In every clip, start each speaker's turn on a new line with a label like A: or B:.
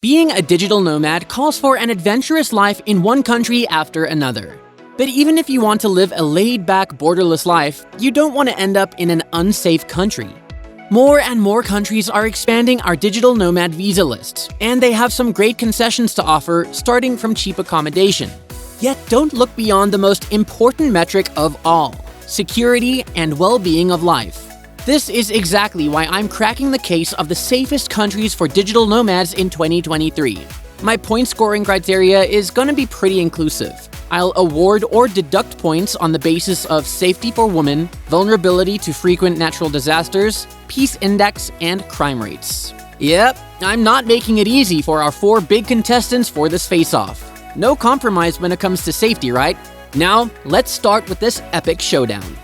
A: Being a digital nomad calls for an adventurous life in one country after another. But even if you want to live a laid-back, borderless life, you don't want to end up in an unsafe country. More and more countries are expanding our digital nomad visa lists, and they have some great concessions to offer, starting from cheap accommodation. Yet don't look beyond the most important metric of all: security and well-being of life. This is exactly why I'm cracking the case of the safest countries for digital nomads in 2023. My point scoring criteria is going to be pretty inclusive. I'll award or deduct points on the basis of safety for women, vulnerability to frequent natural disasters, peace index, and crime rates. Yep, I'm not making it easy for our 4 big contestants for this face-off. No compromise when it comes to safety, right? Now, let's start with this epic showdown.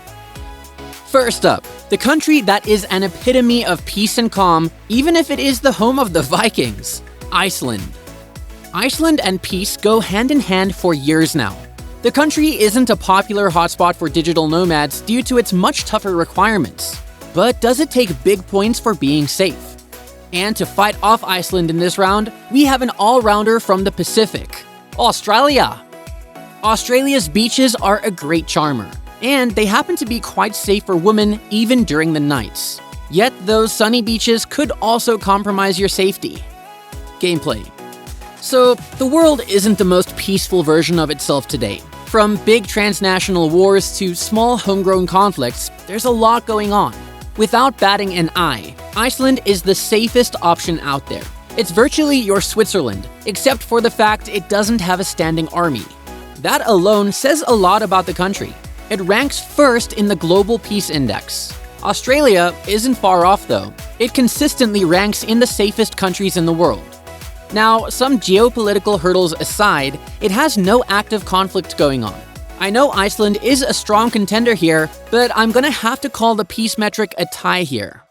A: First up, the country that is an epitome of peace and calm, even if it is the home of the Vikings: Iceland. Iceland and peace go hand in hand for years now. The country isn't a popular hotspot for digital nomads due to its much tougher requirements. But does it take big points for being safe? And to fight off Iceland in this round, we have an all-rounder from the Pacific: Australia. Australia's beaches are a great charmer, and they happen to be quite safe for women even during the nights. Yet those sunny beaches could also compromise your safety. Gameplay. So, the world isn't the most peaceful version of itself today. From big transnational wars to small homegrown conflicts, there's a lot going on. Without batting an eye, Iceland is the safest option out there. It's virtually your Switzerland, except for the fact it doesn't have a standing army. That alone says a lot about the country. It ranks first in the Global Peace Index. Australia isn't far off though. It consistently ranks in the safest countries in the world. Now, some geopolitical hurdles aside, it has no active conflict going on. I know Iceland is a strong contender here, but I'm gonna have to call the peace metric a tie here.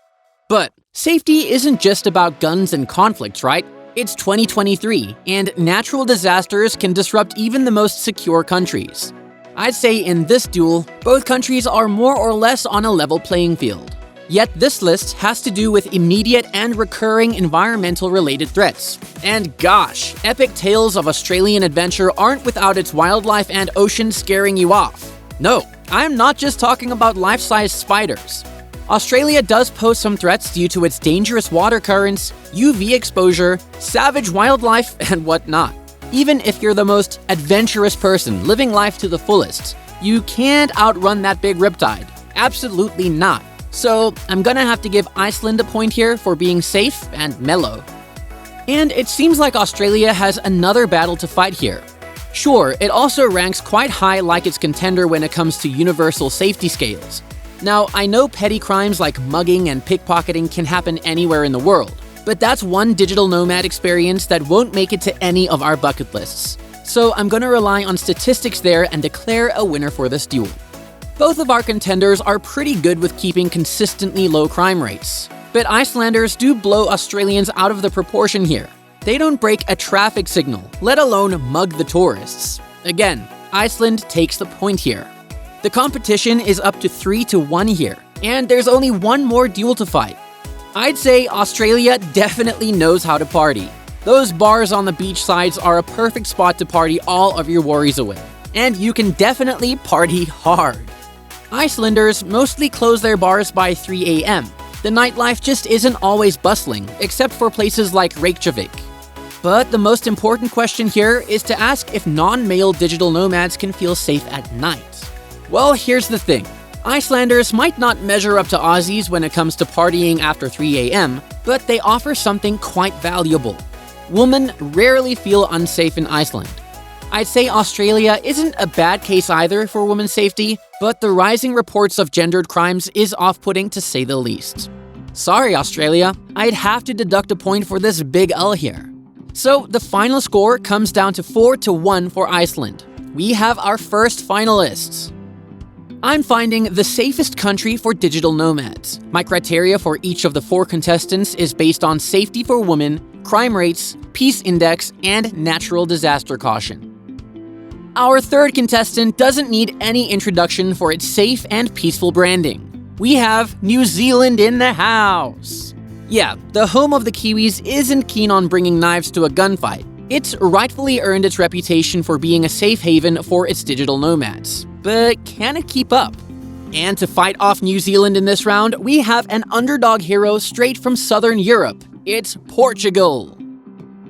A: But safety isn't just about guns and conflicts, right? It's 2023, and natural disasters can disrupt even the most secure countries. I'd say in this duel, both countries are more or less on a level playing field. Yet this list has to do with immediate and recurring environmental-related threats. And gosh, epic tales of Australian adventure aren't without its wildlife and ocean scaring you off. No, I'm not just talking about life-size spiders. Australia does pose some threats due to its dangerous water currents, UV exposure, savage wildlife, and whatnot. Even if you're the most adventurous person living life to the fullest, you can't outrun that big riptide. Absolutely not. So I'm gonna have to give Iceland a point here for being safe and mellow. And it seems like Australia has another battle to fight here. Sure, it also ranks quite high like its contender when it comes to universal safety scales. Now, I know petty crimes like mugging and pickpocketing can happen anywhere in the world, but that's one digital nomad experience that won't make it to any of our bucket lists. So I'm gonna rely on statistics there and declare a winner for this duel. Both of our contenders are pretty good with keeping consistently low crime rates. But Icelanders do blow Australians out of the proportion here. They don't break a traffic signal, let alone mug the tourists. Again, Iceland takes the point here. The competition is up to 3-1 here, and there's only one more duel to fight. I'd say Australia definitely knows how to party. Those bars on the beach sides are a perfect spot to party all of your worries away. And you can definitely party hard. Icelanders mostly close their bars by 3 a.m. The nightlife just isn't always bustling, except for places like Reykjavik. But the most important question here is to ask if non-male digital nomads can feel safe at night. Well, here's the thing. Icelanders might not measure up to Aussies when it comes to partying after 3 a.m., but they offer something quite valuable. Women rarely feel unsafe in Iceland. I'd say Australia isn't a bad case either for women's safety, but the rising reports of gendered crimes is off-putting to say the least. Sorry, Australia, I'd have to deduct a point for this big L here. So the final score comes down to 4-1 for Iceland. We have our first finalists. I'm finding the safest country for digital nomads. My criteria for each of the 4 contestants is based on safety for women, crime rates, peace index, and natural disaster caution. Our third contestant doesn't need any introduction for its safe and peaceful branding. We have New Zealand in the house. Yeah, the home of the Kiwis isn't keen on bringing knives to a gunfight. It's rightfully earned its reputation for being a safe haven for its digital nomads. But can it keep up? And to fight off New Zealand in this round, we have an underdog hero straight from Southern Europe. It's Portugal.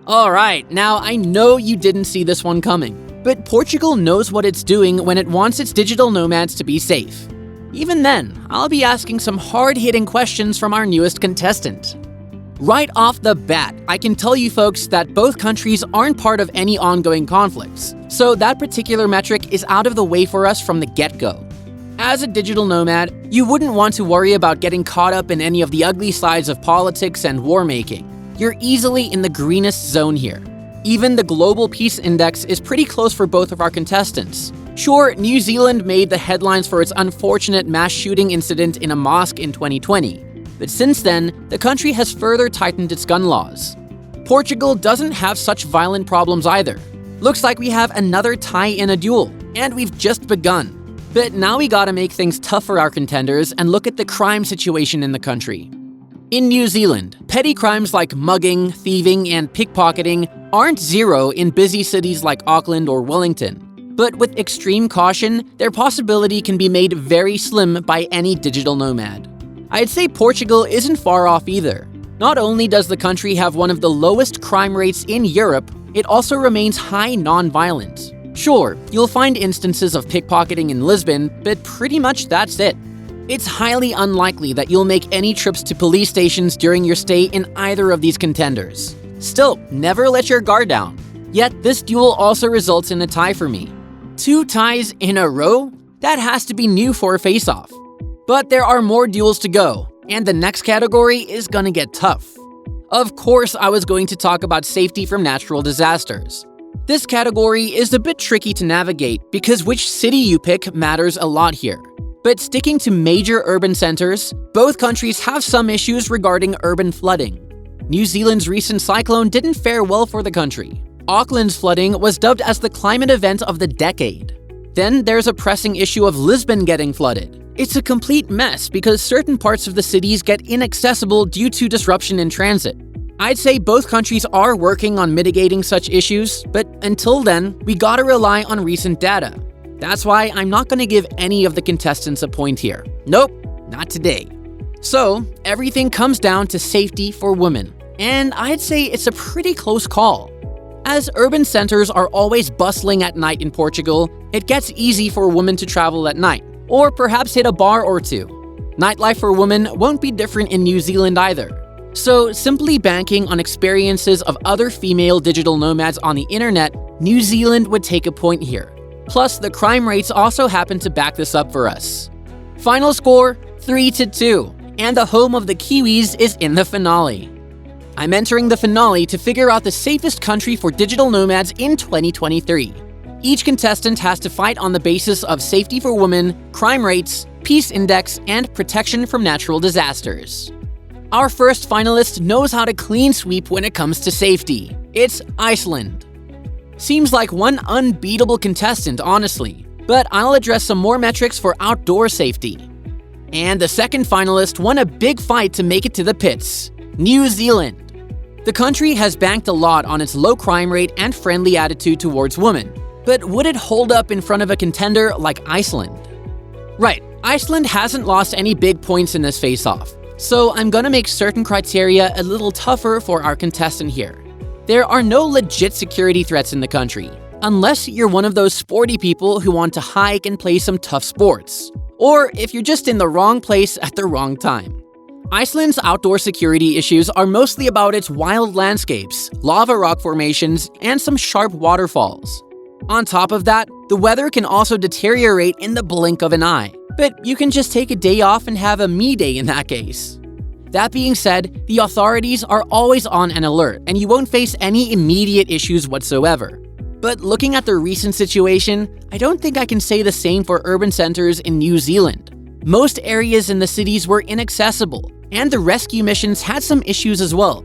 A: Alright, now I know you didn't see this one coming, but Portugal knows what it's doing when it wants its digital nomads to be safe. Even then, I'll be asking some hard-hitting questions from our newest contestant. Right off the bat, I can tell you folks that both countries aren't part of any ongoing conflicts, so that particular metric is out of the way for us from the get-go. As a digital nomad, you wouldn't want to worry about getting caught up in any of the ugly sides of politics and war-making. You're easily in the greenest zone here. Even the Global Peace Index is pretty close for both of our contestants. Sure, New Zealand made the headlines for its unfortunate mass shooting incident in a mosque in 2020, but since then, the country has further tightened its gun laws. Portugal doesn't have such violent problems either. Looks like we have another tie in a duel, and we've just begun. But now we gotta make things tough for our contenders and look at the crime situation in the country. In New Zealand, petty crimes like mugging, thieving, and pickpocketing aren't zero in busy cities like Auckland or Wellington. But with extreme caution, their possibility can be made very slim by any digital nomad. I'd say Portugal isn't far off either. Not only does the country have one of the lowest crime rates in Europe, it also remains high non-violent. Sure, you'll find instances of pickpocketing in Lisbon, but pretty much that's it. It's highly unlikely that you'll make any trips to police stations during your stay in either of these contenders. Still, never let your guard down. Yet this duel also results in a tie for me. 2 ties in a row? That has to be new for a face-off. But there are more duels to go, and the next category is gonna get tough. Of course, I was going to talk about safety from natural disasters. This category is a bit tricky to navigate because which city you pick matters a lot here. But sticking to major urban centers, both countries have some issues regarding urban flooding. New Zealand's recent cyclone didn't fare well for the country. Auckland's flooding was dubbed as the climate event of the decade. Then there's a pressing issue of Lisbon getting flooded. It's a complete mess because certain parts of the cities get inaccessible due to disruption in transit. I'd say both countries are working on mitigating such issues, but until then, we gotta rely on recent data. That's why I'm not gonna give any of the contestants a point here. Nope, not today. So, everything comes down to safety for women, and I'd say it's a pretty close call. As urban centers are always bustling at night in Portugal, it gets easy for women to travel at night, or perhaps hit a bar or two. Nightlife for women won't be different in New Zealand either. So, simply banking on experiences of other female digital nomads on the internet, New Zealand would take a point here. Plus, the crime rates also happen to back this up for us. Final score, 3-2, and the home of the Kiwis is in the finale. I'm entering the finale to figure out the safest country for digital nomads in 2023. Each contestant has to fight on the basis of safety for women, crime rates, peace index, and protection from natural disasters. Our first finalist knows how to clean sweep when it comes to safety. It's Iceland. Seems like one unbeatable contestant, honestly, but I'll address some more metrics for outdoor safety. And the second finalist won a big fight to make it to the pits, New Zealand. The country has banked a lot on its low crime rate and friendly attitude towards women, but would it hold up in front of a contender like Iceland? Right, Iceland hasn't lost any big points in this face-off, so I'm gonna make certain criteria a little tougher for our contestant here. There are no legit security threats in the country, unless you're one of those sporty people who want to hike and play some tough sports, or if you're just in the wrong place at the wrong time. Iceland's outdoor security issues are mostly about its wild landscapes, lava rock formations, and some sharp waterfalls. On top of that, the weather can also deteriorate in the blink of an eye, but you can just take a day off and have a me day in that case. That being said, the authorities are always on an alert and you won't face any immediate issues whatsoever. But looking at the recent situation, I don't think I can say the same for urban centers in New Zealand. Most areas in the cities were inaccessible, and the rescue missions had some issues as well.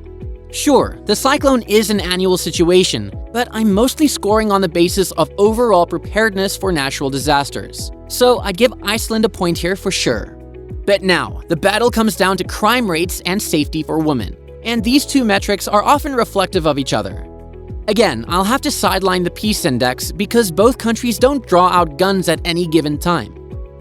A: Sure, the cyclone is an annual situation, but I'm mostly scoring on the basis of overall preparedness for natural disasters. So I'd give Iceland a point here for sure. But now, the battle comes down to crime rates and safety for women, and these two metrics are often reflective of each other. Again, I'll have to sideline the peace index because both countries don't draw out guns at any given time.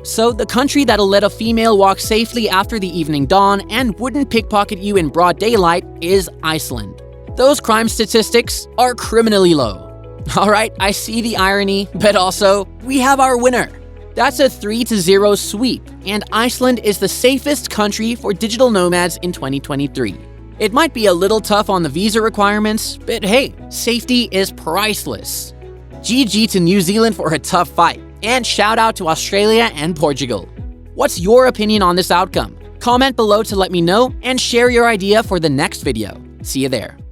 A: So the country that'll let a female walk safely after the evening dawn and wouldn't pickpocket you in broad daylight is Iceland. Those crime statistics are criminally low. Alright, I see the irony, but also, we have our winner. That's a 3-0 sweep, and Iceland is the safest country for digital nomads in 2023. It might be a little tough on the visa requirements, but hey, safety is priceless. GG to New Zealand for a tough fight, and shout out to Australia and Portugal. What's your opinion on this outcome? Comment below to let me know, and share your idea for the next video. See you there.